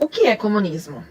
O que é comunismo?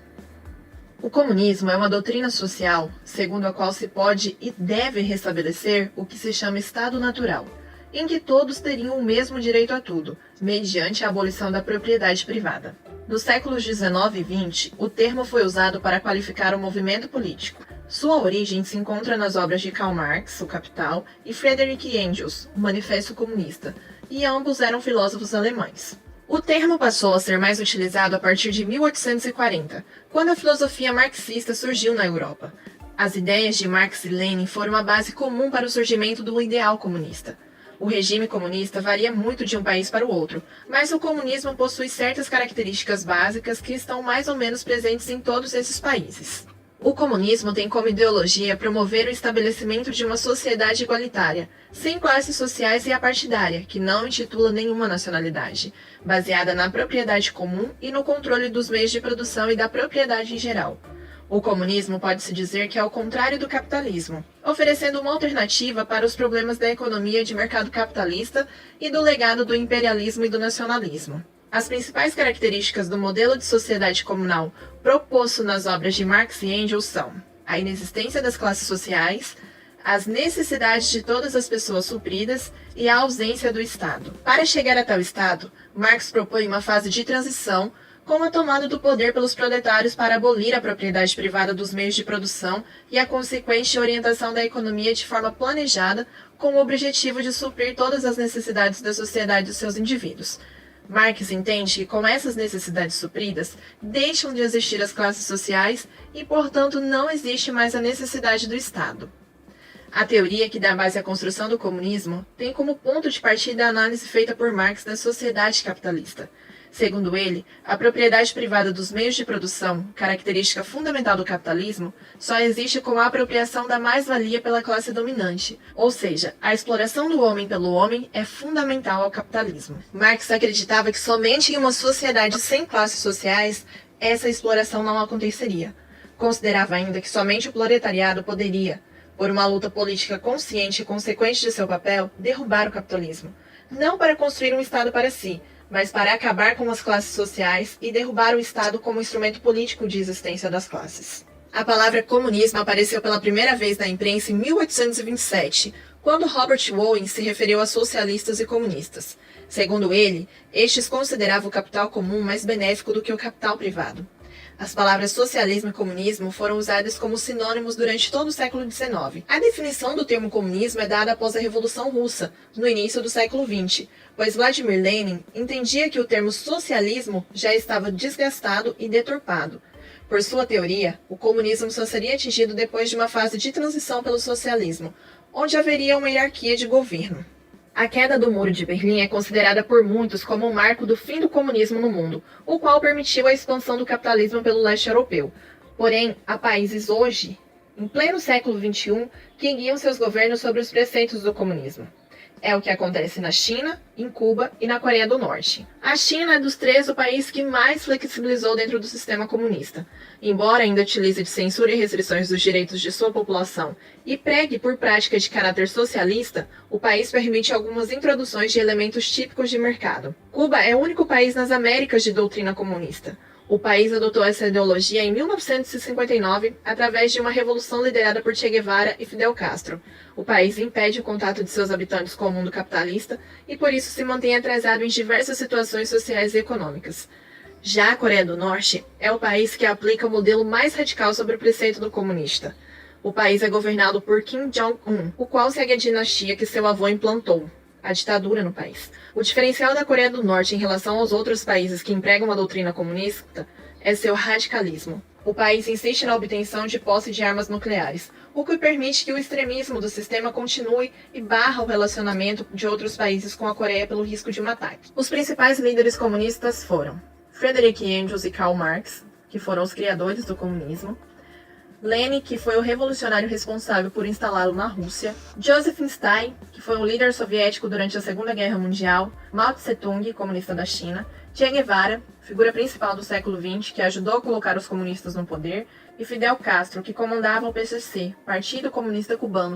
O comunismo é uma doutrina social segundo a qual se pode e deve restabelecer o que se chama Estado natural, em que todos teriam o mesmo direito a tudo, mediante a abolição da propriedade privada. Nos séculos 19 e 20, o termo foi usado para qualificar o movimento político. Sua origem se encontra nas obras de Karl Marx, O Capital, e Friedrich Engels, O Manifesto Comunista, e ambos eram filósofos alemães. O termo passou a ser mais utilizado a partir de 1840, quando a filosofia marxista surgiu na Europa. As ideias de Marx e Lenin foram a base comum para o surgimento do ideal comunista. O regime comunista varia muito de um país para o outro, mas o comunismo possui certas características básicas que estão mais ou menos presentes em todos esses países. O comunismo tem como ideologia promover o estabelecimento de uma sociedade igualitária, sem classes sociais e apartidária, que não intitula nenhuma nacionalidade, baseada na propriedade comum e no controle dos meios de produção e da propriedade em geral. O comunismo pode-se dizer que é o contrário do capitalismo, oferecendo uma alternativa para os problemas da economia de mercado capitalista e do legado do imperialismo e do nacionalismo. As principais características do modelo de sociedade comunal proposto nas obras de Marx e Engels são a inexistência das classes sociais, as necessidades de todas as pessoas supridas e a ausência do Estado. Para chegar a tal Estado, Marx propõe uma fase de transição com a tomada do poder pelos proletários para abolir a propriedade privada dos meios de produção e a consequente orientação da economia de forma planejada com o objetivo de suprir todas as necessidades da sociedade e dos seus indivíduos. Marx entende que, com essas necessidades supridas, deixam de existir as classes sociais e, portanto, não existe mais a necessidade do Estado. A teoria que dá base à construção do comunismo tem como ponto de partida a análise feita por Marx da sociedade capitalista. Segundo ele, a propriedade privada dos meios de produção, característica fundamental do capitalismo, só existe com a apropriação da mais-valia pela classe dominante, ou seja, a exploração do homem pelo homem é fundamental ao capitalismo. Marx acreditava que somente em uma sociedade sem classes sociais, essa exploração não aconteceria. Considerava ainda que somente o proletariado poderia, por uma luta política consciente e consequente de seu papel, derrubar o capitalismo, não para construir um Estado para si, mas para acabar com as classes sociais e derrubar o Estado como instrumento político de existência das classes. A palavra comunismo apareceu pela primeira vez na imprensa em 1827, quando Robert Owen se referiu a socialistas e comunistas. Segundo ele, estes consideravam o capital comum mais benéfico do que o capital privado. As palavras socialismo e comunismo foram usadas como sinônimos durante todo o século XIX. A definição do termo comunismo é dada após a Revolução Russa, no início do século XX, pois Vladimir Lenin entendia que o termo socialismo já estava desgastado e deturpado. Por sua teoria, o comunismo só seria atingido depois de uma fase de transição pelo socialismo, onde haveria uma hierarquia de governo. A queda do Muro de Berlim é considerada por muitos como um marco do fim do comunismo no mundo, o qual permitiu a expansão do capitalismo pelo leste europeu. Porém, há países hoje, em pleno século XXI, que guiam seus governos sobre os preceitos do comunismo. É o que acontece na China, em Cuba e na Coreia do Norte. A China é dos três o país que mais flexibilizou dentro do sistema comunista. Embora ainda utilize de censura e restrições dos direitos de sua população e pregue por prática de caráter socialista, o país permite algumas introduções de elementos típicos de mercado. Cuba é o único país nas Américas de doutrina comunista. O país adotou essa ideologia em 1959 através de uma revolução liderada por Che Guevara e Fidel Castro. O país impede o contato de seus habitantes com o mundo capitalista e por isso se mantém atrasado em diversas situações sociais e econômicas. Já a Coreia do Norte é o país que aplica o modelo mais radical sobre o preceito do comunista. O país é governado por Kim Jong-un, o qual segue a dinastia que seu avô implantou, a ditadura no país. O diferencial da Coreia do Norte em relação aos outros países que empregam uma doutrina comunista é seu radicalismo. O país insiste na obtenção de posse de armas nucleares, o que permite que o extremismo do sistema continue e barra o relacionamento de outros países com a Coreia pelo risco de um ataque. Os principais líderes comunistas foram Friedrich Engels e Karl Marx, que foram os criadores do comunismo, Lenin, que foi o revolucionário responsável por instalá-lo na Rússia, Joseph Stalin, que foi um líder soviético durante a Segunda Guerra Mundial, Mao Tse-tung, comunista da China, Che Guevara, figura principal do século XX, que ajudou a colocar os comunistas no poder, e Fidel Castro, que comandava o PCC, Partido Comunista Cubano,